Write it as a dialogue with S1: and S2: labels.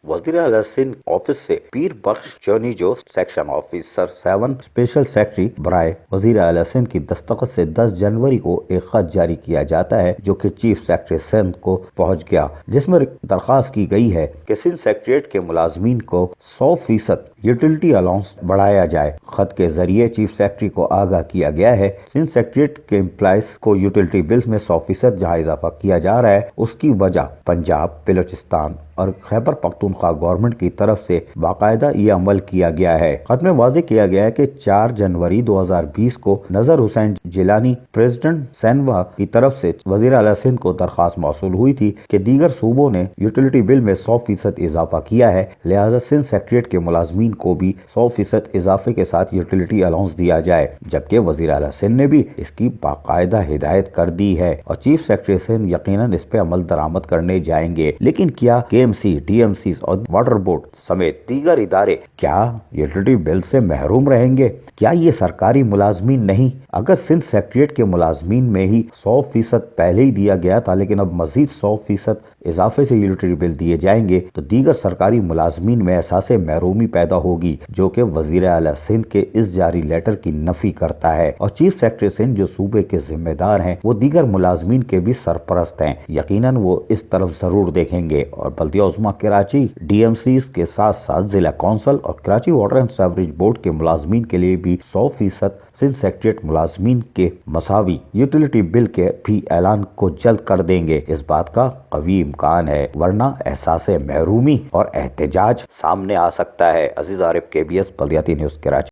S1: वज़ीर आला सिंध ऑफिस से पीर बख्श चौनी जो सेक्शन ऑफिसर 7 स्पेशल सेक्रेटरी बराए वज़ीर आला सिंध की दस्तखत से 10 जनवरी को एक खत जारी किया जाता है जो कि चीफ सेक्रेटरी सिंध को पहुंच गया, जिसमें दरख्वास्त की गई है कि सिंध सेक्रेटरीट के मुलाजमीन को 100% यूटिलिटी अलाउंस बढ़ाया जाए। खत के जरिए चीफ सेक्रेटरी को आगाह किया गया है सिंध सेक्रेटरीट के एम्प्लॉइज को यूटिलिटी बिल्स में 100% जहाँ इजाफा किया जा रहा है उसकी वजह पंजाब, बलूचिस्तान और खैबर पख्तूनख्वा गवर्नमेंट की तरफ से बाकायदा ये अमल किया गया है। खत में वाज़ेह किया गया है कि 4 जनवरी 2020 को नजर हुसैन जिलानी प्रेसिडेंट सैनवा की तरफ से वज़ीर आला सिंध को दरख्वास्त मौसूल हुई थी कि दीगर सूबों ने यूटिलिटी बिल में 100% इजाफा किया है, लिहाजा सिंध सेक्रेटरीट के मुलाजमीन को भी 100% इजाफे के साथ यूटिलिटी अलाउंस दिया जाए, जबकि वज़ीर आला सिंध ने भी इसकी बाकायदा हिदायत कर दी है और चीफ सेक्रेटरी सिंध यकीनन इस पे अमल दरामद करने जाएंगे। लेकिन क्या KMC, DMC और वाटर बोर्ड समेत दीगर इदारे क्या यूटिलिटी बिल से महरूम रहेंगे? क्या ये सरकारी मुलाजमीन नहीं? अगर सिंध सेक्रेटरीट के मुलाजमीन में ही 100% पहले ही दिया गया था लेकिन अब मजीद 100% इजाफे से यूटिलिटी बिल दिए जाएंगे तो दीगर सरकारी मुलाजमीन में एहसास महरूमी पैदा होगी, जो कि वज़ीर आला सिंध के इस जारी लेटर की नफी करता है। और चीफ सेक्रेटरी सिंध जो सूबे के जिम्मेदार हैं वो दीगर मुलाजमीन के भी सरपरस्त हैं, यकीनन वो इस तरफ जरूर देखेंगे और बल्दिया उस्मा कराची, DMCs के साथ साथ जिला कौंसल और Karachi water and sewerage board के मुलाजमीन के लिए भी 100% सिंध सेक्रेटरीट मुलाजमीन के मसावी यूटिलिटी बिल के भी ऐलान को जल्द कर देंगे। इस बात का कवी इम्कान है, वरना एहसास महरूमी और एहतजाज सामने आ सकता है। अजीज आरिफ, KBS बल्दियाती न्यूज़ कराची।